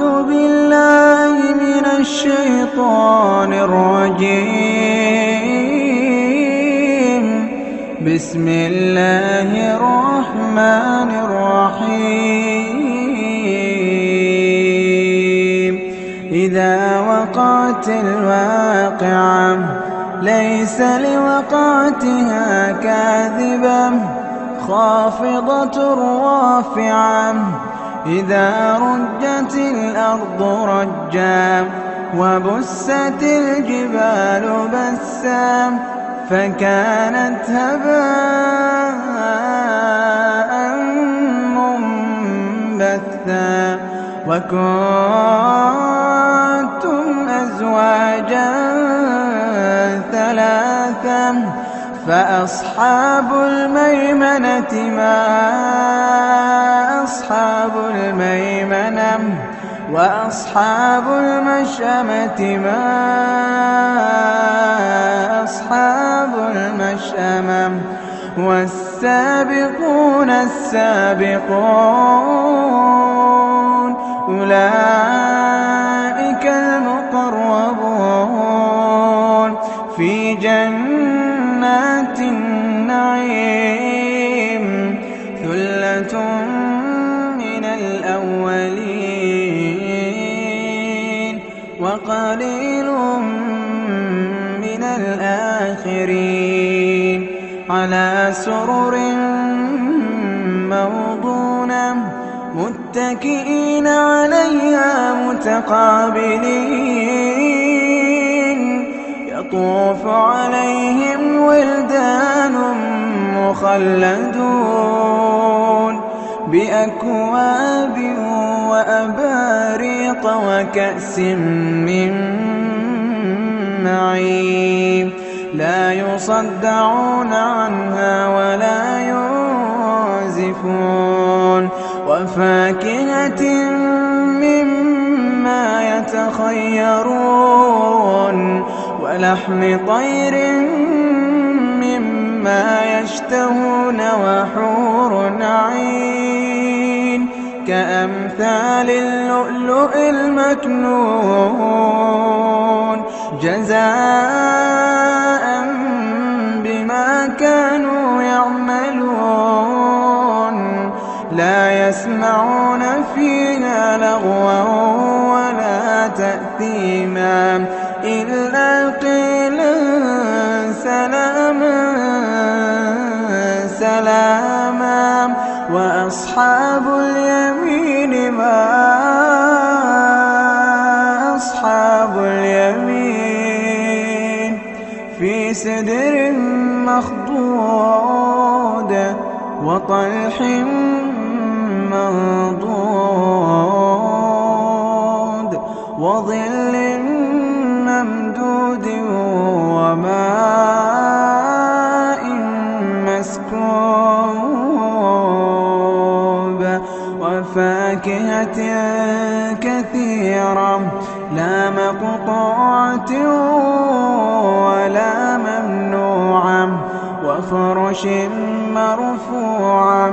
أعوذ بالله من الشيطان الرجيم. بسم الله الرحمن الرحيم. إذا وقعت الواقعة ليس لوقعتها كاذبة خافضة رافعة. إذا رجت الأرض رجا وبست الجبال بسا فكانت هباء منبثا. وكنتم أزواجا ثلاثا فأصحاب الميمنة ما أصحاب الميمنة وأصحاب المشأمة ما أصحاب المشأمة. والسابقون السابقون أولئك المقربون في جنات النعيم. ثلة من الأولين وقليل من الآخرين. على سرر موضونة متكئين عليها متقابلين. يطوف عليهم ولدان مخلدون بأكواب وأباريق وكأس من معين. لا يصدعون عنها ولا ينزفون. وفاكهة مما يتخيرون ولحم طير مما يشتهون. وحور عين كأمثال اللؤلؤ المكنون جزاء بما كانوا يعملون. لا يسمعون فيها لغوا ولا تأثيما إلا قيلا سلاما سلاما. وأصحاب اليمين ما أصحاب اليمين. في سدر مخضود وطلح منضود وظل ممدود وماء مسكوب. وفاكهة كثيرة لا مقطوعة ولا ممنوعة. وفرش مرفوعة.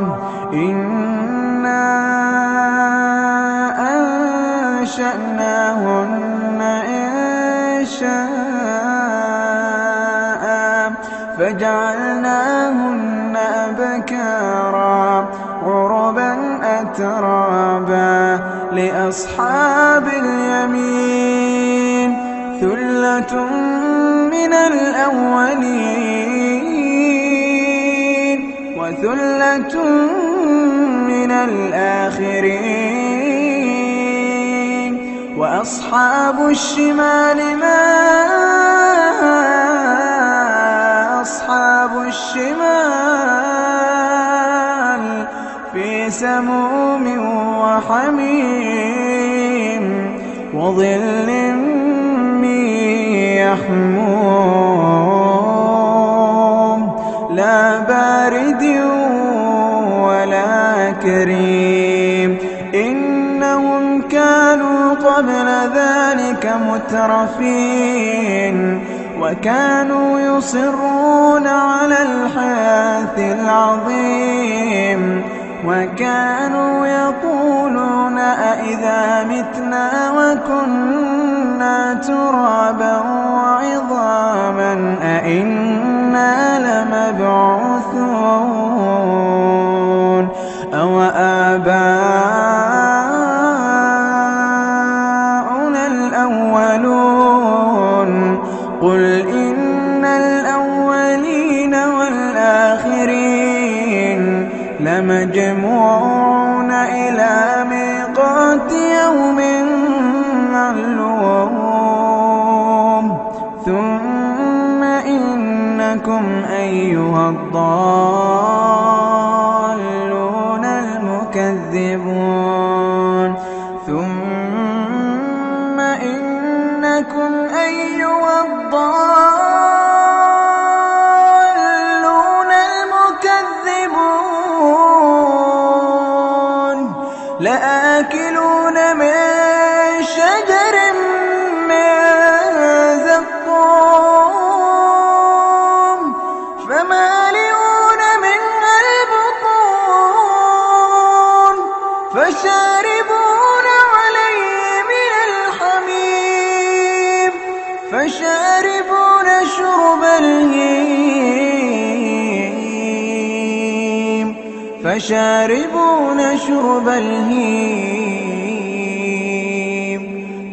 إنا أنشأناهن إنشاء فجعلناهن أبكارا عربا أترابا. لأصحاب اليمين ثلة من الأولين وثلة من الآخرين. وأصحاب الشمال ما أصحاب الشمال. في سموم وحميم وظل من يحموم لا بارد ولا كريم. إنهم كانوا قبل ذلك مترفين وكانوا يصرون على الحنث العظيم. وكانوا يقولون أإذا متنا وكنا ترابا وعظاما أإنا لمبعوثون أو آباؤنا الأولون قل إن الأولين والآخرين لمجموعون إلى ميقات يوم معلوم ثم إنكم أيها الضالون المكذبون ثم إنكم أيها الضالون المكذبون لآكلون من شجر من زقوم فمالئون منها البطون فشاربون عليه من الحميم فشاربون شرب الهيم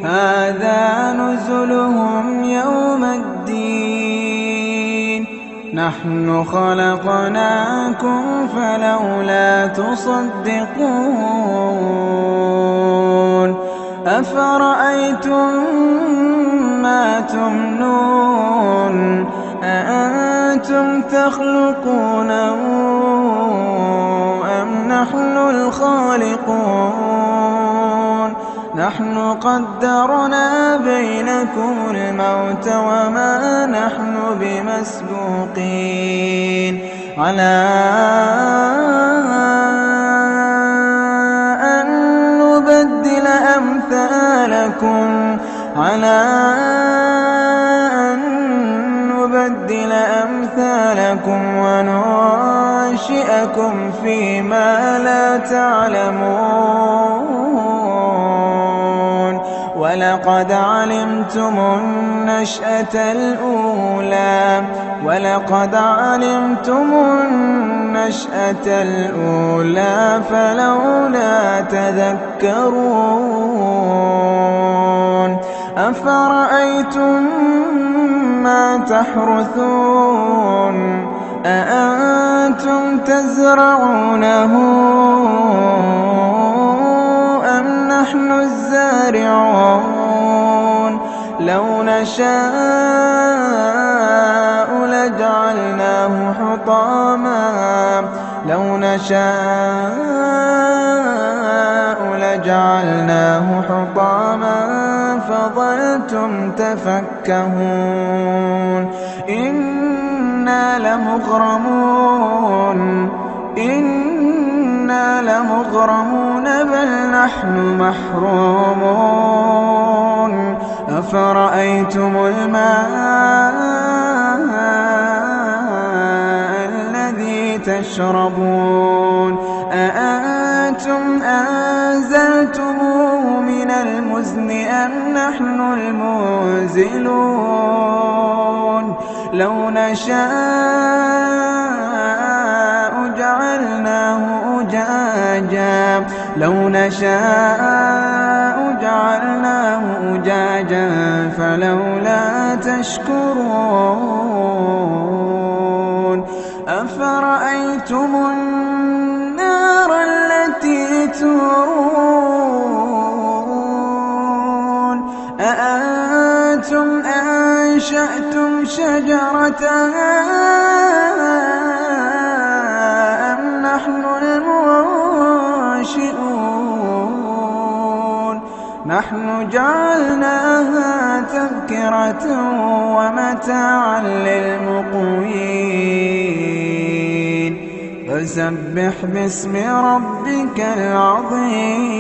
هذا نزلهم يوم الدين نحن خلقناكم فلولا تصدقون أفرأيتم ما تمنون أأنتم تخلقونه أم نحن الخالقون نحن قدرنا بينكم الموت وما نحن بمسبوقين على أن نبدل أمثالكم وننشئكم فيما لا تعلمون ولقد علمتم النشأة الأولى فلولا تذكرون أفرأيتم ما تحرثون أأنتم تزرعونه أم نحن الزارعون لو نشاء لجعلناه حطاما فظلتم تفكهون إنا لمغرمون بل نحن محرومون أفرأيتم الماء الذي تشربون أأنتم أنزلتموه من المزن أم نحن المنزلون لو نشاء جعلناه أجاجا فلولا تشكرون أفرأيتم النار التي تورون أأنتم أنشأتم شجرتها أم نحن المنشئون نحن جعلناها تذكرة ومتاعا للمقوين فسبح باسم ربك العظيم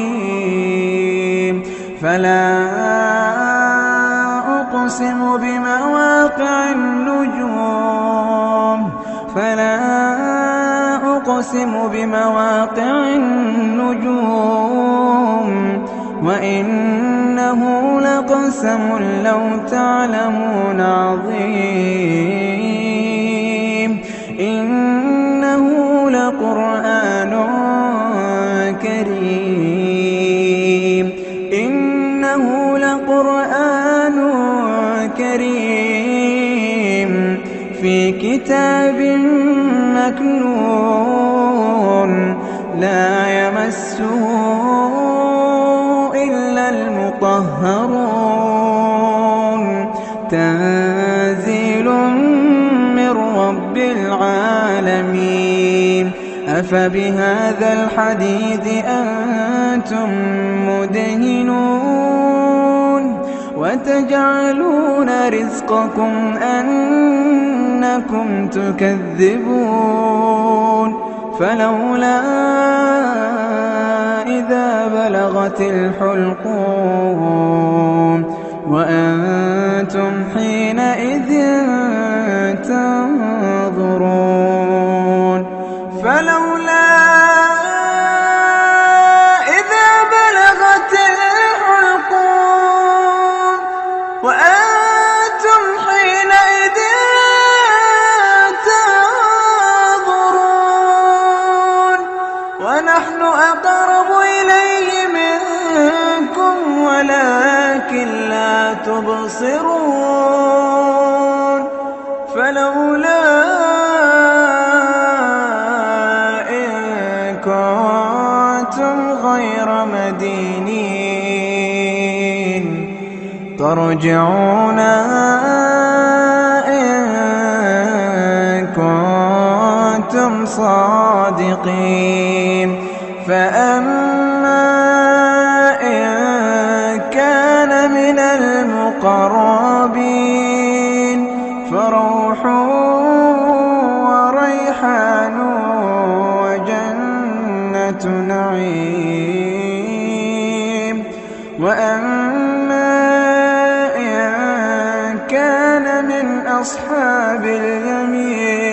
فلا أقسم بمواقع النجوم أقسم بمواقع النجوم وإنه لقسم لو تعلمون عظيم إنه لقرآن كريم إنه لقرآن كريم في كتاب مكنون لا يمسه إلا المطهرون تنزيل من رب العالمين أفبهذا الحديث أنتم مدهنون وتجعلون رزقكم أنكم تكذبون فلولا إذا بلغت الحلقوم وأنتم حينئذ تنظرون فلولا إذا بلغت الحلقوم وأنتم حينئذ تنظرون ونحن أقرب إليه منكم ولكن لا تبصرون فلولا إن كنتم غير مدينين ترجعونها إن كنتم صادقين فأما إن كان من المقربين فروح وريحان وجنة نعيم وأما إن كان من أصحاب اليمين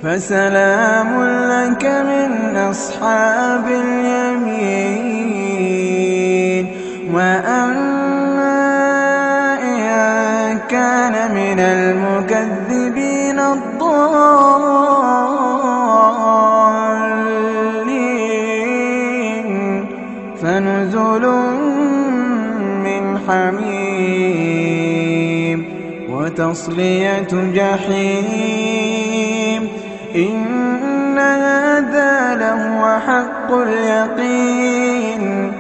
فسلام لك من أصحاب اليمين وأما إن كان من المكذبين الضالين فنزل من حميم وتصلية جحيم إن هذا لهو حق اليقين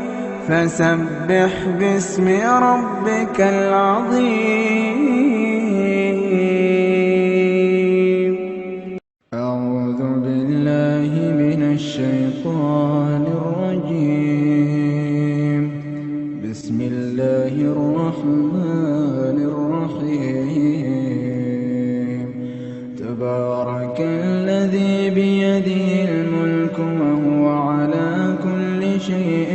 فسبح باسم ربك العظيم أعوذ بالله من الشيطان الرجيم بسم الله الرحمن الرحيم تبارك الذي بيده الملك وهو على كل شيء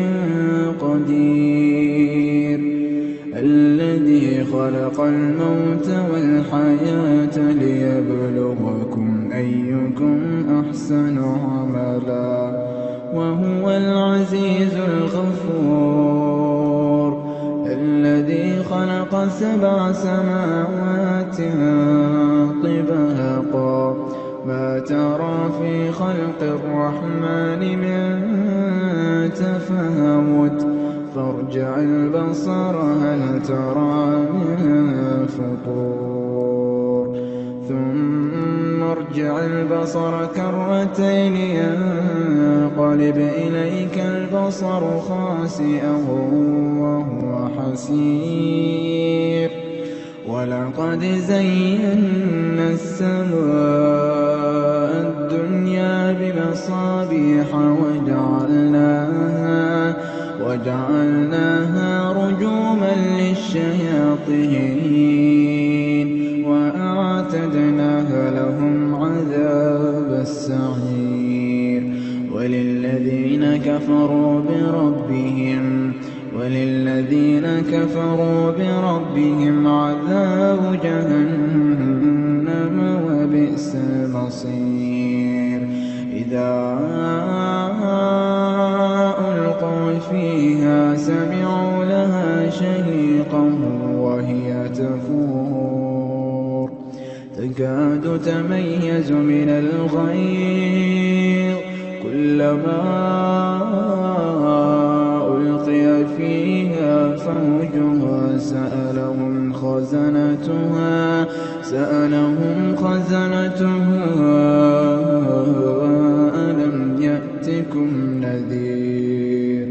قدير الذي خلق الموت والحياة ليبلغكم أيكم أحسن عملا وهو العزيز الغفور الذي خلق 7 سماوات طباقا ما ترى في خلق الرحمن من تفاوت فارجع البصر هل ترى من فطور ثم ارجع البصر كرتين ينقلب إليك البصر خاسئا وهو حسير ولقد زينا السماء الدنيا بمصابيح وجعلناها رجوما للشياطين وأعتدناها لهم عذاب السعير وللذين كفروا بربهم عذاب جهنم وبئس المصير إذا ألقوا فيها سمعوا لها شهيقا وهي تفور تكاد تميز من الغيظ كلما ألقي فيها فوج سألهم خزنتها ألم يأتكم نذير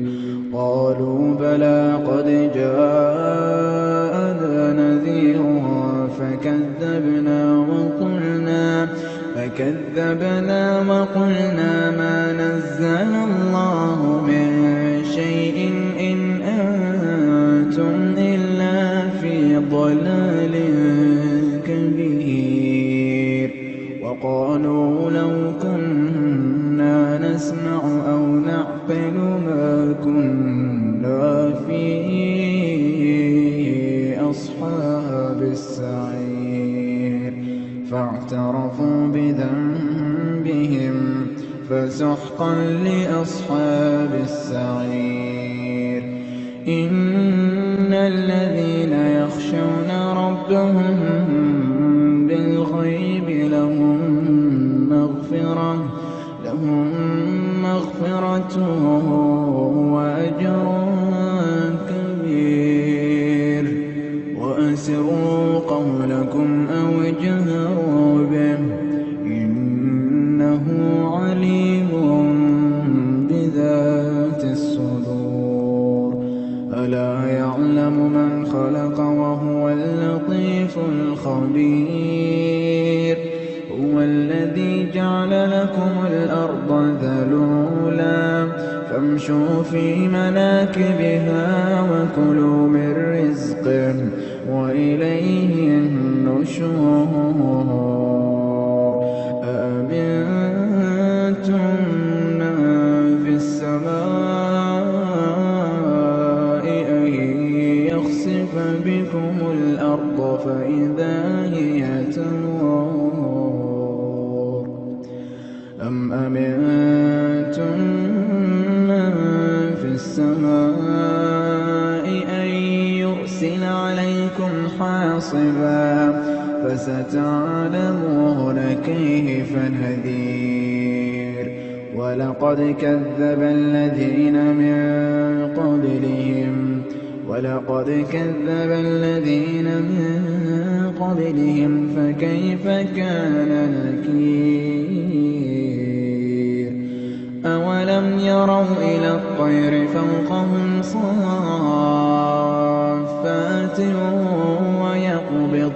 قالوا بلى قد جاءنا نذير فكذبنا وقلنا ما نزل الله من شيء إن أنتم إلا في ضلال كبير وقالوا لو كنا نسمع أو نعقل ما كنا في أصحاب السعير فاعترفوا بذنبهم فسحقا لأصحاب السعير إن الذين يخشون ربهم بالغيب لهم مغفرة وأجر كبير وأسروا قولكم أو اجهروا به إنه عليم بذات الصدور ألا يعلم من خلق وهو اللطيف الخبير هو الذي جعل لكم الأرض ذلولا فامشوا في مناكبها وكلوا من رزقه وإليه النشور أأمنتم من في السماء أن يخسف بكم الأرض فإذا هي تمور أم أمنتم من في السماء أن يرسل عليكم حاصبا فستعلمون كيف نذير ولقد كذب الذين من قبلهم فكيف كان نكير أولم يروا إلى الطير فوقهم صافات ويقبض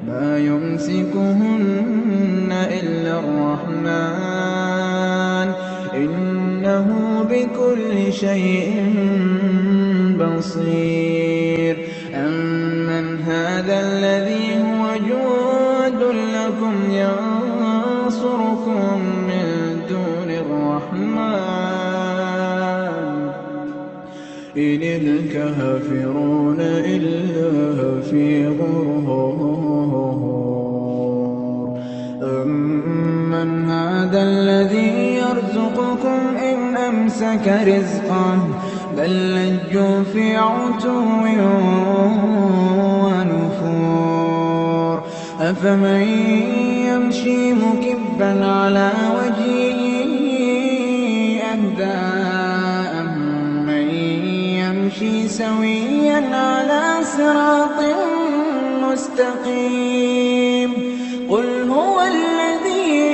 ما يمسكهن إلا الرحمن إنه بكل شيء بصير أمن هذا الذي هو جند لكم ينصركم من دون الرحمن إن الكافرون إلا في غرور أمن هذا الذي يرزقكم إن أمسك رزقه بل لجوا في عتو ونفور أفمن يمشي مكبا على وجهه أهدى أمن يمشي سويا على صراط مستقيم قل هو الذي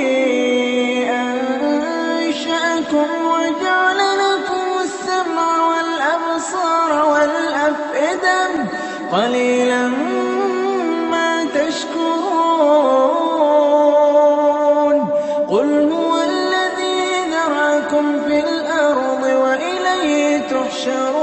أنشأكم وجعل لكم السمع والأبصار والأفئدة قليلا ما تشكرون قل هو الذي ذرأكم في الأرض وإليه تحشرون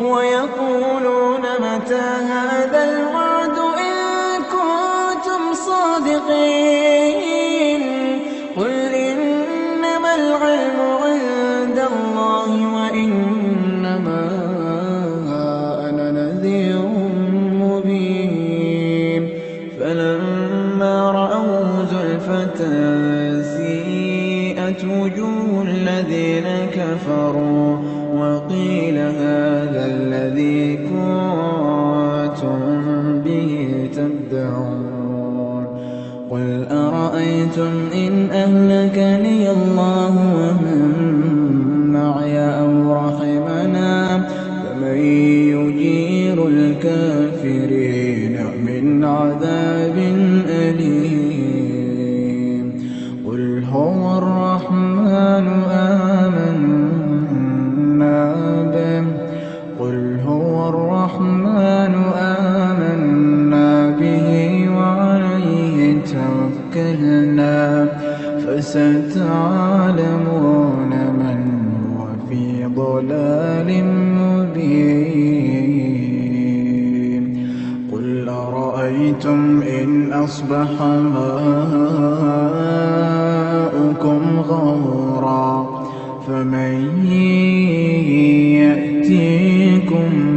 ويقولون متى هذا الوعد إن كنتم صادقين قل إنما العلم عند الله وإنما أنا نذير مبين الذين كفروا وقيل هذا الذي كنتم به تدعون قل أرأيتم إن أهلكني الله ومن معي أو رحمنا فمن يجير الكافرين من عذاب أليم قل هو الرحمن آمنا به وعليه توكلنا فستعلمون من هو في ضلال مبين قل أرأيتم إن أصبح ماؤكم غورا فمن يأتيكم